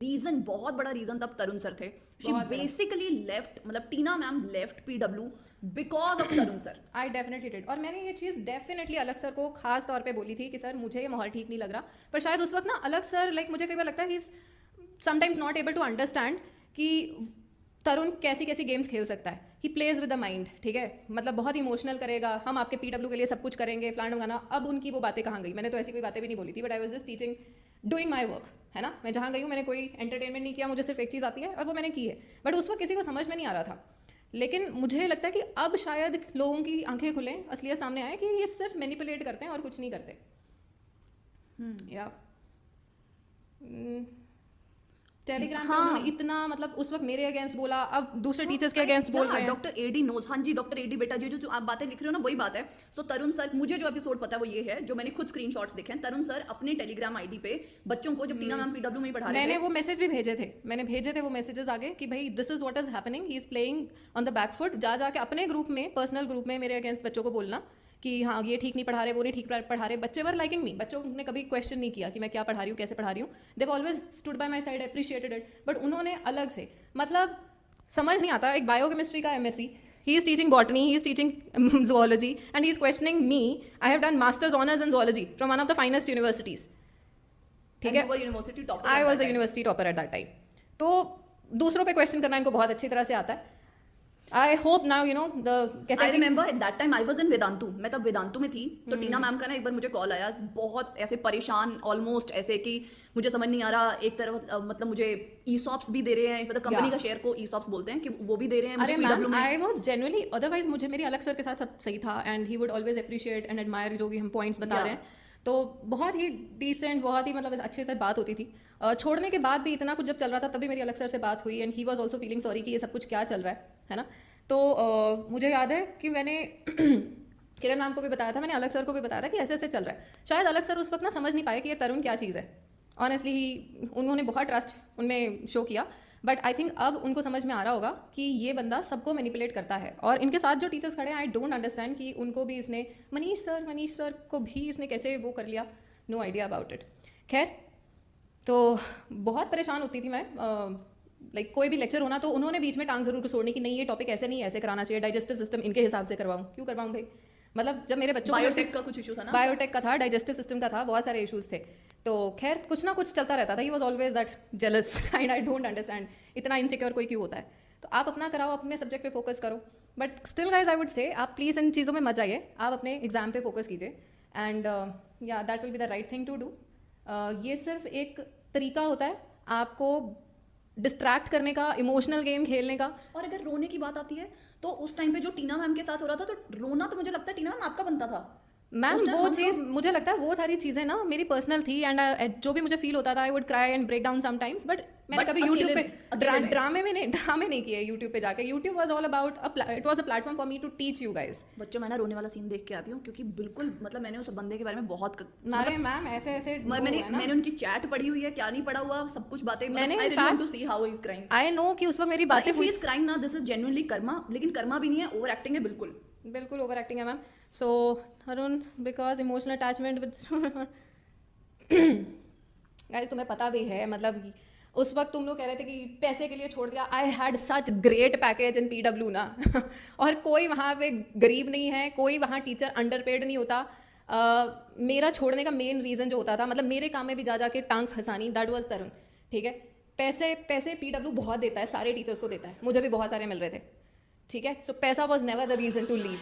Reason, बहुत बड़ा reason तब तरुण सर थे। शी बेसिकली लेफ्ट, मतलब Tina ma'am left P W because of Tarun sir. I definitely did, और मैंने ये चीज़ डेफिनेटली अलग सर को खास तौर पे बोली थी कि सर मुझे ये माहौल ठीक नहीं लग रहा, पर शायद उस वक्त ना अलग सर लाइक मुझे कई बार लगता है he is sometimes not able to understand कि तरुण कैसी कैसी गेम्स खेल सकता है। He plays with the mind, ठीक है, मतलब बहुत इमोशनल करेगा, हम आपके पीडब्ल्यू के लिए सब कुछ करेंगे फलाना गाना। अब उनकी वो बातें कहाँ गई? मैंने तो ऐसी कोई बातें भी नहीं बोली थी, but I was just teaching, doing my work, है ना। मैं जहाँ गई हूँ मैंने कोई एंटरटेनमेंट नहीं किया, मुझे सिर्फ एक चीज़ आती है और वो मैंने की है, बट उस वक्त किसी को समझ में नहीं आ रहा था। लेकिन मुझे लगता है कि अब शायद लोगों की आंखें खुलें, असलियत सामने आए कि ये सिर्फ मैनिपुलेट करते हैं और कुछ नहीं करते। या टेलीग्राम पे उन्होंने इतना मतलब उस वक्त मेरे अगेंस्ट बोला, अब दूसरे टीचर्स के अगेंस्ट बोल रहे हैं। डॉक्टर एडी नोज, हाँ जी डॉक्टर एडी बेटा, जो आप बातें लिख रहे हो ना वही बात है। सो तरुण सर, मुझे जो एपिसोड पता है वो ये है, जो मैंने खुद स्क्रीनशॉट्स देखे हैं, तरुण सर अपने टेलीग्राम आईडी पे बच्चों को, जब टीना मैम पीडब्ल्यू में पढ़ा रहे थे, मैंने वो मैसेज भी भेजे थे, वो मैसेजेस आगे कि भाई this is what is happening, he is playing on the back foot. जा जाके अपने ग्रुप में, पर्सनल ग्रुप में मेरे अगेंस्ट बच्चों को बोलना कि हाँ ये ठीक नहीं पढ़ा रहे, वो नहीं ठीक पढ़ा रहे। बच्चे वर लाइकिंग मी, बच्चों ने कभी क्वेश्चन नहीं किया कि मैं क्या पढ़ा रही हूँ, कैसे पढ़ा रही हूँ। Dev always stood by my side, appreciated it. But उन्होंने अलग से, मतलब समझ नहीं आता, एक बायोकेमिस्ट्री का MSc, he is teaching botany, he is teaching zoology, and he is questioning me. I have done master's honors in zoology from one of the finest universities, ठीक है, I was the university topper eight that time. तो दूसरों पे question करना इनको बहुत अच्छी तरह से आता है। I hope now you know the, कहते I remember at that time I was in Vedantu, मैं तब वेदांतु में थी। तो टीना मैम का ना एक बार मुझे कॉल आया, बहुत ऐसे परेशान, ऑलमोस्ट ऐसे कि मुझे समझ नहीं आ रहा, एक तरफ मतलब मुझे ईसॉप्स भी दे रहे हैं, मतलब कंपनी का शेयर को ईसॉप्स बोलते हैं, कि वो भी दे रहे हैं मुझे पीडब्ल्यू में। आई वाज जेन्युइनली, अदरवाइज मुझे मेरी अलग सर के साथ सब सही था, and he would always appreciate and admire जो भी हम पॉइंट्स बता रहे हैं। तो बहुत ही डिसेंट, बहुत ही मतलब अच्छे से बात होती थी। छोड़ने के बाद भी इतना कुछ जब चल रहा था तभी मेरी अलग सर से बात हुई, and he was also feeling sorry कि ये सब कुछ क्या चल रहा है ना। तो मुझे याद है कि मैंने किरण मैम को भी बताया था, मैंने अलग सर को भी बताया था कि ऐसे ऐसे चल रहा है। शायद अलग सर उस वक्त ना समझ नहीं पाए कि ये तरुण क्या चीज़ है। ऑनेस्टली ही उन्होंने बहुत ट्रस्ट उनमें शो किया, बट आई थिंक अब उनको समझ में आ रहा होगा कि ये बंदा सबको मैनिपुलेट करता है। और इनके साथ जो टीचर्स खड़े हैं, आई डोंट अंडरस्टैंड कि उनको भी इसने, मनीष सर को भी इसने कैसे वो कर लिया, नो आइडिया अबाउट इट। खैर, तो बहुत परेशान होती थी मैं, लाइक कोई भी लेक्चर होना तो उन्होंने बीच में टांग जरूर छोड़नी कि नहीं ये टॉपिक ऐसे नहीं, ऐसे कराना चाहिए, डाइजेस्टिव सिस्टम इनके हिसाब से करवाऊँ। क्यों करवाऊँ भाई? मतलब जब मेरे बच्चों बायोटेक का कुछ इशू था ना, बायोटेक का था, डाइजेस्टिव सिस्टम का था, बहुत सारे इशूज़ थे। तो खैर कुछ ना कुछ चलता रहता था। He was always that jealous kind, I don't understand इतना इनसिक्योर कोई क्यों होता है। तो आप अपना कराओ, अपने सब्जेक्ट पे फोकस करो, but still guys I would say आप प्लीज़ इन चीज़ों में मत जाइए, आप अपने एग्जाम पे फोकस कीजिए, एंड या that will be the right thing to do. ये सिर्फ एक तरीका होता है आपको डिस्ट्रैक्ट करने का, इमोशनल गेम खेलने का। और अगर रोने की बात आती है तो उस टाइम पे जो टीना मैम के साथ हो रहा था, तो रोना तो मुझे लगता है टीना मैम आपका बनता था मैम। वो चीज़ मुझे लगता है वो सारी चीज़ें ना मेरी पर्सनल थी, एंड जो भी मुझे फील होता था I would cry and break down sometimes, but मैंने कभी यूट्यूब पे ड्रामे नहीं किए। यूट्यूब पे जाके, YouTube was all about, it was a platform for me to teach you guys. बच्चों, मैं ना रोने वाला सीन देख के आती हूँ, क्योंकि बिल्कुल मतलब मैंने उस बंदे के बारे में बहुत अरे मैम ऐसे ऐसे मैंने उनकी चैट पढ़ी हुई है, क्या नहीं पढ़ा हुआ सब कुछ बातें, मैंने I really want to see how he is crying. I know कि उस वक्त मेरी बातें हुई, इज क्राइंग ना, दिस इज जेन्युइनली कर्मा, लेकिन कर्मा भी नहीं है, ओवर एक्टिंग है, बिल्कुल ओवर एक्टिंग है ma'am. So Arun, because emotional attachment with guys, तुम्हें पता भी है, मतलब उस वक्त तुम लोग कह रहे थे कि पैसे के लिए छोड़ दिया। I had such great package in PW ना और कोई वहाँ पे गरीब नहीं है, कोई वहाँ टीचर अंडरपेड नहीं होता। मेरा छोड़ने का मेन रीज़न जो होता था, मतलब मेरे काम में भी जा जाके टांग फंसानी, दैट वाज तरुण, ठीक है। पैसे पीडब्ल्यू बहुत देता है, सारे टीचर्स को देता है, मुझे भी बहुत सारे मिल रहे थे, ठीक है। सो पैसा was never the reason to leave.